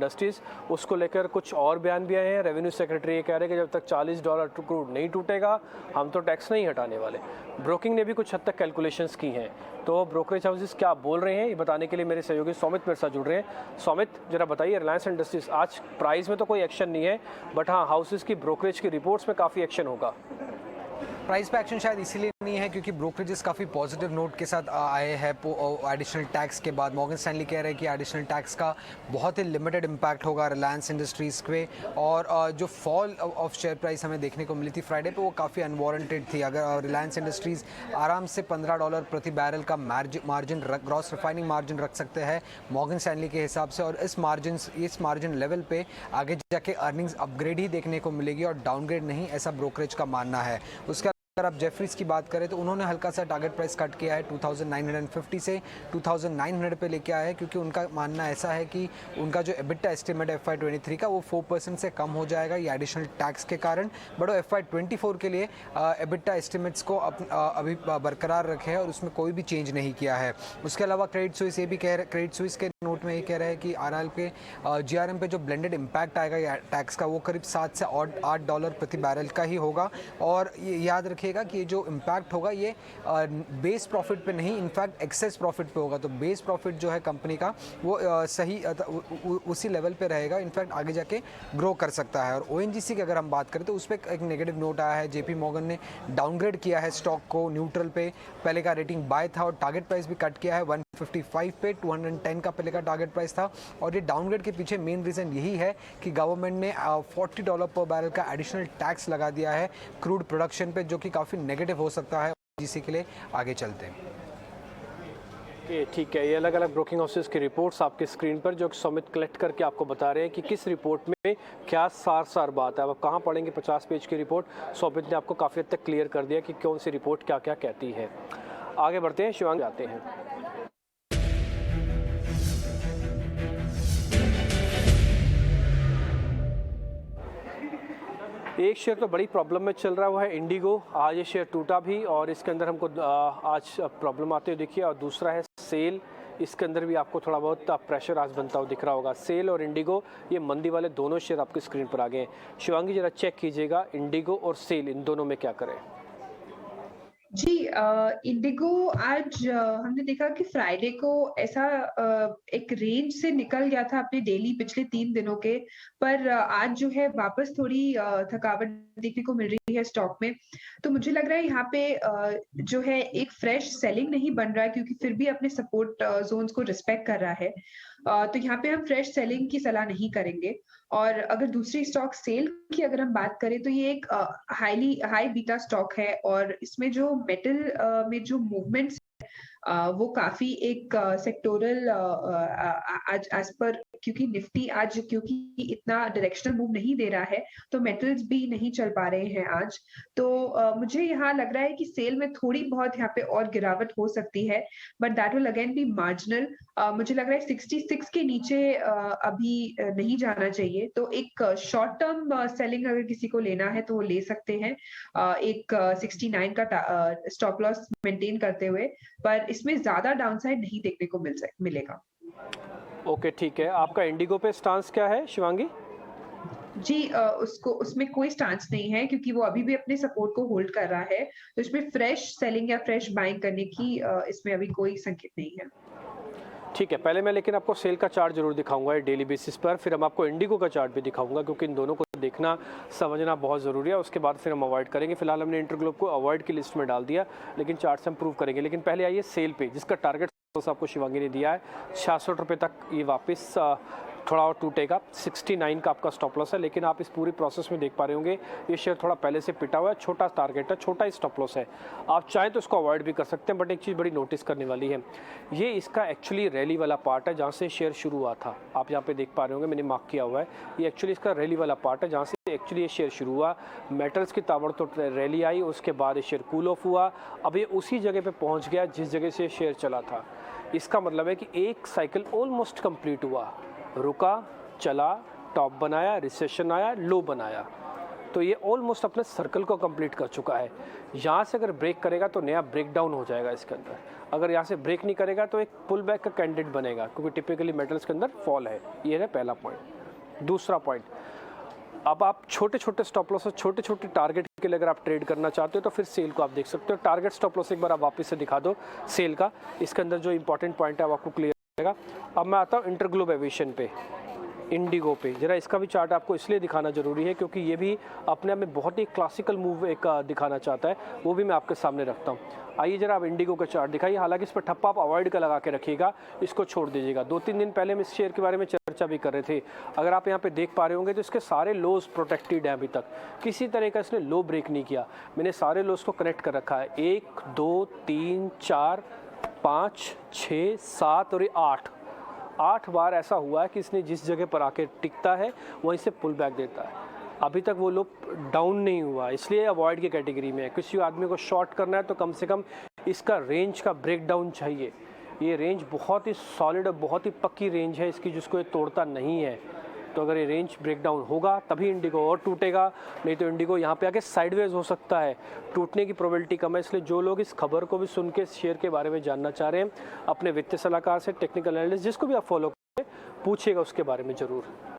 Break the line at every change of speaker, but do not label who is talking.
Industries, उसको लेकर कुछ और बयान भी आए हैं। रेवेन्यू सेक्रेटरी ये कह रहे हैं कि जब तक $40 क्रूड नहीं टूटेगा हम तो टैक्स नहीं हटाने वाले। ब्रोकिंग ने भी कुछ हद तक कैलकुलेशंस की हैं, तो ब्रोकरेज हाउसेस क्या बोल रहे हैं ये बताने के लिए मेरे सहयोगी सौमित मेरे साथ जुड़ रहे हैं। सौमित, जरा बताइए, रिलायंस इंडस्ट्रीज आज प्राइस में तो कोई एक्शन नहीं है, बट हाँ हाउसेस की ब्रोकरेज की रिपोर्ट्स में काफ़ी एक्शन होगा।
प्राइस पे एक्शन शायद इसीलिए नहीं है क्योंकि ब्रोकरेजेस काफ़ी पॉजिटिव नोट के साथ आए हैं एडिशनल टैक्स के बाद। मॉर्गन स्टैनली कह रहे हैं कि एडिशनल टैक्स का बहुत ही लिमिटेड इम्पैक्ट होगा रिलायंस इंडस्ट्रीज़ पे, और जो फॉल ऑफ शेयर प्राइस हमें देखने को मिली थी फ्राइडे पे वो काफ़ी अनवारंटेड थी। अगर रिलायंस इंडस्ट्रीज़ आराम से $15 प्रति बैरल का मार्जिन ग्रॉस रिफाइनिंग मार्जिन रख सकते हैं मॉर्गन स्टैनली के हिसाब से, और इस मार्जिन लेवल पे आगे जाके अर्निंग्स अपग्रेड ही देखने को मिलेगी और डाउनग्रेड नहीं, ऐसा ब्रोकरेज का मानना है। उसका अगर आप जेफरीज की बात करें तो उन्होंने हल्का सा टारगेट प्राइस कट किया है 2950 से 2900 पे लेके आया है, क्योंकि उनका मानना ऐसा है कि उनका जो एबिटा एस्टिमेट है FY23 का वो 4% से कम हो जाएगा ये एडिशनल टैक्स के कारण। बट वो FY24 के लिए एबिटा एस्टिमेट्स को अभी बरकरार रखे हैं और उसमें कोई भी चेंज नहीं किया है। उसके अलावा क्रेडिट स्विस के नोट में ये कह रहे हैं कि RL पे GRM पे जो ब्लेंडेड इम्पैक्ट आएगा टैक्स का वो करीब $7 से $8 प्रति बैरल का ही होगा, और ये याद रखिएगा कि जो इम्पैक्ट होगा ये बेस प्रॉफिट पे नहीं, इनफैक्ट एक्सेस प्रॉफिट पे होगा। तो बेस प्रॉफिट जो है कंपनी का वो सही उसी लेवल पे रहेगा, इनफैक्ट आगे जाके ग्रो कर सकता है। और ONGC की अगर हम बात करें तो उस पर एक नेगेटिव नोट आया है। JP मॉर्गन ने डाउनग्रेड किया है स्टॉक को न्यूट्रल पे, पहले का रेटिंग बाय था और टारगेट प्राइस भी कट किया है 155 पे, 210 का पहले का टारगेट प्राइस था। और ये डाउनग्रेड के पीछे मेन रीज़न यही है कि गवर्नमेंट ने $40 पर बैरल का एडिशनल टैक्स लगा दिया है क्रूड प्रोडक्शन पे, जो कि काफ़ी नेगेटिव हो सकता है ONGC के लिए आगे चलते हैं।
ठीक है, ये अलग अलग ब्रोकिंग हाउसेस की रिपोर्ट्स आपके स्क्रीन पर जो समिट कलेक्ट करके आपको बता रहे हैं कि किस रिपोर्ट में क्या सार बात है। अब आप कहाँ पढ़ेंगे 50 पेज की रिपोर्ट, सौमित ने आपको काफ़ी हद तक क्लियर कर दिया कि कौन सी रिपोर्ट क्या क्या कहती है। आगे बढ़ते हैं, शिवांग आते हैं। एक शेयर तो बड़ी प्रॉब्लम में चल रहा हुआ है इंडिगो, आज ये शेयर टूटा भी और इसके अंदर हमको आज प्रॉब्लम आते हुए देखिए। और दूसरा है सेल, इसके अंदर भी आपको थोड़ा बहुत प्रेशर आज बनता हुआ दिख रहा होगा। सेल और इंडिगो ये मंदी वाले दोनों शेयर आपकी स्क्रीन पर आ गए हैं। शिवांगी जरा चेक कीजिएगा इंडिगो और सेल इन दोनों में क्या करें।
जी, इंडिगो आज हमने देखा कि फ्राइडे को ऐसा एक रेंज से निकल गया था अपने डेली पिछले 3 दिनों के, पर आज जो है वापस थोड़ी थकावट देखने को मिल रही है स्टॉक में। तो मुझे लग रहा है यहाँ पे जो है एक फ्रेश सेलिंग नहीं बन रहा है, क्योंकि फिर भी अपने सपोर्ट जोन्स को रिस्पेक्ट कर रहा है। तो यहाँ पे हम फ्रेश सेलिंग की सलाह नहीं करेंगे। और अगर दूसरी स्टॉक सेल की अगर हम बात करें तो ये एक हाई बीटा स्टॉक है, और इसमें जो मेटल में जो मूवमेंट्स वो काफी एक सेक्टोरल आज एज पर, क्योंकि निफ्टी आज क्योंकि इतना डायरेक्शनल मूव नहीं दे रहा है तो मेटल्स भी नहीं चल पा रहे हैं आज। तो मुझे यहाँ लग रहा है कि सेल में थोड़ी बहुत यहाँ पे और गिरावट हो सकती है, but that will again be marginal. मुझे लग रहा है 66 के नीचे अभी नहीं जाना चाहिए। तो एक शॉर्ट टर्म सेलिंग अगर किसी को लेना है तो वो ले सकते हैं, एक 69 का स्टॉप लॉस मेंटेन करते हुए, पर इसमें ज्यादा डाउनसाइड नहीं देखने को मिलेगा।
ओके, ठीक है। आपका इंडिगो पे स्टांस क्या है शिवांगी?
जी, उसमें कोई स्टांस नहीं है, क्योंकि वो अभी भी अपने सपोर्ट को होल्ड कर रहा है। तो इसमें फ्रेश सेलिंग या फ्रेश बाइंग करने की इसमें अभी कोई संकेत नहीं है।
ठीक है, पहले मैं लेकिन आपको सेल का चार्ट जरूर दिखाऊंगा डेली बेसिस पर, फिर हम आपको इंडिगो का चार्ट भी दिखाऊंगा, क्योंकि इन दोनों को देखना समझना बहुत ज़रूरी है। उसके बाद फिर हम अवॉइड करेंगे। फिलहाल हमने इंटरग्लोब को अवॉइड की लिस्ट में डाल दिया, लेकिन चार्ट से हम प्रूव करेंगे। लेकिन पहले आइए सेल पे, जिसका टारगेट आपको शिवांगी ने दिया है 66 रुपये तक ये वापस थोड़ा और टूटेगा। 69 का आपका स्टॉप लॉस है, लेकिन आप इस पूरी प्रोसेस में देख पा रहे होंगे ये शेयर थोड़ा पहले से पिटा हुआ है, छोटा टारगेट है, छोटा ही स्टॉप लॉस है। आप चाहें तो इसको अवॉइड भी कर सकते हैं, बट एक चीज़ बड़ी नोटिस करने वाली है, ये इसका एक्चुअली रैली वाला पार्ट है जहाँ से शेयर शुरू हुआ था। आप यहाँ पे देख पा रहे होंगे, मैंने मार्क किया हुआ है, ये एक्चुअली इसका रैली वाला पार्ट है जहाँ से एक्चुअली ये शेयर शुरू हुआ। मेटल्स की ताबड़तोड़ रैली आई, उसके बाद ये शेयर कूल ऑफ हुआ, अब ये उसी जगह पे पहुँच गया जिस जगह से शेयर चला था। इसका मतलब है कि एक साइकिल ऑलमोस्ट कंप्लीट हुआ, रुका, चला, टॉप बनाया, रिसेशन आया, लो बनाया, तो ये ऑलमोस्ट अपने सर्कल को कंप्लीट कर चुका है। यहाँ से अगर ब्रेक करेगा तो नया ब्रेक डाउन हो जाएगा इसके अंदर, अगर यहाँ से ब्रेक नहीं करेगा तो एक पुल बैक का कैंडिडेट बनेगा, क्योंकि टिपिकली मेटल्स के अंदर फॉल है। ये है पहला पॉइंट। दूसरा पॉइंट, अब आप छोटे छोटे स्टॉप लॉस और छोटे छोटे टारगेट के लिए अगर आप ट्रेड करना चाहते हो तो फिर सेल को आप देख सकते हो। टारगेट स्टॉप लॉस एक बार आप वापस से दिखा दो सेल का, इसके अंदर जो इंपॉर्टेंट पॉइंट है वो आपको क्लियर रहेगा। अब मैं आता हूँ इंटरग्लोब एविएशन पे, इंडिगो पे। जरा इसका भी चार्ट आपको इसलिए दिखाना जरूरी है क्योंकि ये भी अपने आप में बहुत ही क्लासिकल मूव एक दिखाना चाहता है, वो भी मैं आपके सामने रखता हूँ। आइए जरा आप इंडिगो का चार्ट दिखाइए। हालांकि इस पर ठप्पा आप अवॉइड का लगा के रखिएगा, इसको छोड़ दीजिएगा। 2-3 दिन पहले हम इस शेयर के बारे में चर्चा भी कर रहे थे। अगर आप यहाँ पे देख पा रहे होंगे तो इसके सारे लोज प्रोटेक्टेड हैं, अभी तक किसी तरह का इसने लो ब्रेक नहीं किया। मैंने सारे लोज को कनेक्ट कर रखा है, 1 2 3 4 5 6 7 और 8 बार ऐसा हुआ है कि इसने जिस जगह पर आके टिकता है वहीं से पुल बैक देता है। अभी तक वो लो डाउन नहीं हुआ, इसलिए अवॉइड की कैटेगरी में है। किसी आदमी को शॉर्ट करना है तो कम से कम इसका रेंज का ब्रेक डाउन चाहिए। ये रेंज बहुत ही सॉलिड और बहुत ही पक्की रेंज है इसकी, जिसको ये तोड़ता नहीं है। तो अगर ये रेंज ब्रेक डाउन होगा तभी इंडिगो और टूटेगा, नहीं तो इंडिगो यहाँ पे आके साइडवेज हो सकता है। टूटने की प्रोबेबिलिटी कम है। इसलिए जो लोग इस खबर को भी सुन के शेयर के बारे में जानना चाह रहे हैं, अपने वित्तीय सलाहकार से, टेक्निकल एनालिस्ट जिसको भी आप फॉलो करें, पूछिएगा उसके बारे में ज़रूर।